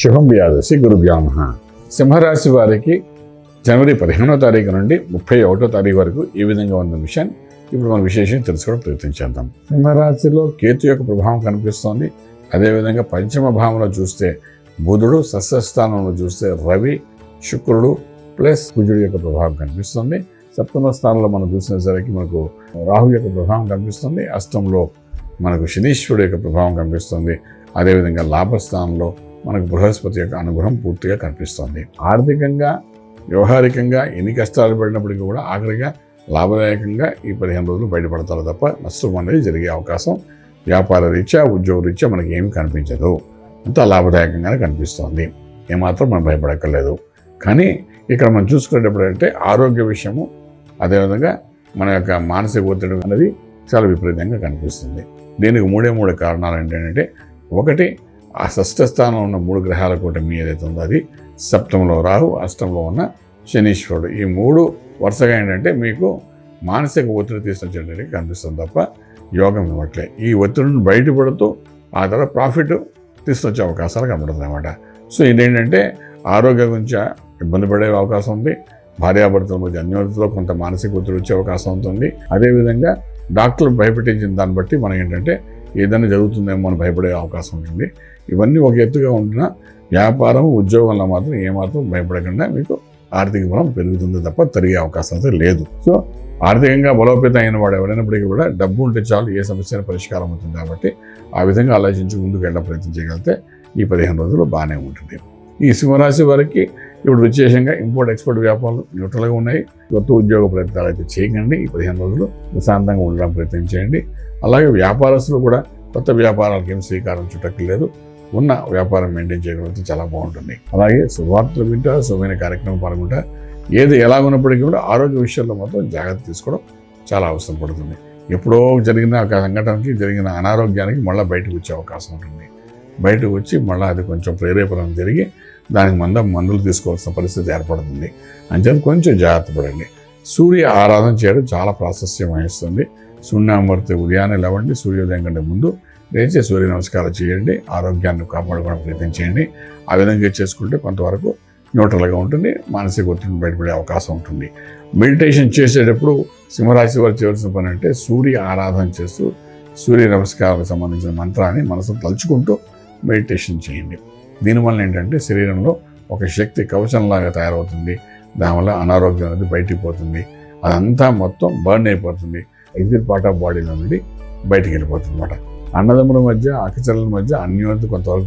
శుభం వ్యాదసి గురుభ్యో నమః. సింహరాశి వారికి జనవరి 15వ తారీఖు నుండి 31వ తారీఖు వరకు ఏ విధంగా ఉన్న విషయాన్ని ఇప్పుడు మనం విశేషంగా తెలుసుకోవడం ప్రయత్నం చేద్దాం. సింహరాశిలో కేతు యొక్క ప్రభావం కనిపిస్తోంది. అదేవిధంగా పంచమ భావంలో చూస్తే బుధుడు, షష్ఠస్థానంలో చూస్తే రవి, శుక్రుడు ప్లస్ కుజుడు యొక్క ప్రభావం కనిపిస్తుంది. సప్తమ స్థానంలో మనం చూసినసరికి మనకు రాహు యొక్క ప్రభావం కనిపిస్తుంది. అష్టంలో మనకు శనీశ్వరుడు యొక్క ప్రభావం కనిపిస్తుంది. అదేవిధంగా లాభస్థానంలో మనకు బృహస్పతి యొక్క అనుగ్రహం పూర్తిగా కనిపిస్తుంది. ఆర్థికంగా, వ్యవహారికంగా ఎన్ని కష్టాలు పడినప్పటికీ కూడా ఆఖరిగా లాభదాయకంగా ఈ 15 రోజులు బయటపడతారు తప్ప నష్టం అనేది జరిగే అవకాశం వ్యాపార రీత్యా, ఉద్యోగ రీత్యా మనకి ఏమి కనిపించదు. అంతా లాభదాయకంగానే కనిపిస్తుంది. ఏమాత్రం మనం భయపడక్కర్లేదు. కానీ ఇక్కడ మనం చూసుకునేటప్పుడు అంటే ఆరోగ్య విషయము, అదేవిధంగా మన యొక్క మానసిక ఒత్తిడి అనేది చాలా విపరీతంగా కనిపిస్తుంది. దీనికి మూడే కారణాలు ఏంటంటే, ఒకటి ఆ షష్ఠ స్థానంలో ఉన్న 3 గ్రహాల కూటమి ఏదైతే ఉందో అది, సప్తంలో రాహు, అష్టంలో ఉన్న శనీశ్వరుడు, ఈ 3 వరుసగా ఏంటంటే మీకు మానసిక ఒత్తిడి తీసుకొచ్చేటట్టు కనిపిస్తుంది తప్ప యోగం ఇవ్వట్లే. ఈ ఒత్తిడిని బయటపడుతూ ఆ తర్వాత ప్రాఫిట్ తీసుకొచ్చే అవకాశాలు కనబడుతుంది అన్నమాట. సో ఇదేంటంటే ఆరోగ్య గురించి ఇబ్బంది పడే అవకాశం ఉంది. భార్యాభర్తల మధ్య అన్యోన్యతలో కొంత మానసిక ఒత్తిడి వచ్చే అవకాశం ఉంటుంది. అదేవిధంగా డాక్టర్లు భయపెట్టించిన దాన్ని బట్టి మనం ఏంటంటే ఏదైనా జరుగుతుందేమో అని భయపడే అవకాశం ఉంటుంది. ఇవన్నీ ఒక ఎత్తుగా ఉంటున్న వ్యాపారం, ఉద్యోగంలో మాత్రం ఏమాత్రం భయపడకుండా మీకు ఆర్థిక బలం పెరుగుతుంది తప్ప తరిగే అవకాశం అయితే లేదు. సో ఆర్థికంగా బలోపేతం అయిన వాడు ఎవరైనప్పటికీ కూడా డబ్బు ఉంటే చాలు ఏ సమస్య పరిష్కారం అవుతుంది. కాబట్టి ఆ విధంగా ఆలోచించి ముందుకు వెళ్ళ ప్రయత్నం చేయగలిగితే ఈ 15 రోజులు బాగానే ఉంటుంది. ఈ సింహరాశి వారికి ఇప్పుడు విశేషంగా ఇంపోర్ట్ ఎక్స్పోర్ట్ వ్యాపారాలు న్యూట్రల్గా ఉన్నాయి. కొత్త ఉద్యోగ ప్రయత్నాలు అయితే చేయకండి. ఈ 15 రోజులు ప్రశాంతంగా ఉండడం ప్రయత్నం చేయండి. అలాగే వ్యాపారస్తులు కూడా కొత్త వ్యాపారాలకు ఏం శ్రీకారం చుట్టక్కర్లేదు. ఉన్న వ్యాపారం మెయింటైన్ చేయగలిగితే చాలా బాగుంటుంది. అలాగే శుభవార్తలు వింటా, శుభమైన కార్యక్రమం పాల్గొంటా, ఏది ఎలా ఉన్నప్పటికీ కూడా ఆరోగ్య విషయాల్లో మాత్రం జాగ్రత్త తీసుకోవడం చాలా అవసరం పడుతుంది. ఎప్పుడో జరిగిన ఒక సంఘటనకి, జరిగిన అనారోగ్యానికి మళ్ళీ బయటకు వచ్చే అవకాశం ఉంటుంది. బయటకు వచ్చి మళ్ళీ అది కొంచెం ప్రేరేపణ జరిగి దానికి మందులు తీసుకోవాల్సిన పరిస్థితి ఏర్పడుతుంది. అంచేత కొంచెం జాగ్రత్త పడండి. సూర్య ఆరాధన చేయడం చాలా ప్రాశస్త్యం వహిస్తుంది. సూర్యమూర్తి ఉదయాన్నే లేవండి, సూర్యోదయం కంటే ముందు లేచి సూర్య నమస్కారం చేయండి. ఆరోగ్యాన్ని కాపాడుకోవడం ప్రయత్నం చేయండి. ఆ విధంగా చేసుకుంటే కొంతవరకు న్యూట్రల్గా ఉంటుంది. మానసిక ఒత్తిడిని బయటపడే అవకాశం ఉంటుంది. మెడిటేషన్ చేసేటప్పుడు సింహరాశి వారు చేయవలసిన పని అంటే సూర్య ఆరాధన చేస్తూ సూర్య నమస్కారాలకు సంబంధించిన మంత్రాన్ని మనసును తలుచుకుంటూ మెడిటేషన్ చేయండి. దీనివల్ల ఏంటంటే శరీరంలో ఒక శక్తి కవచంలాగా తయారవుతుంది. దానివల్ల అనారోగ్యం అనేది బయటికి పోతుంది. అదంతా మొత్తం బర్న్ అయిపోతుంది. ఎగ్జిట్ పార్ట్ ఆఫ్ బాడీలో నుండి బయటికి వెళ్ళిపోతుంది అన్నమాట. అన్నదమ్ముల మధ్య, అక్కచెల్లెల మధ్య అన్యోన్యత కొంతవరకు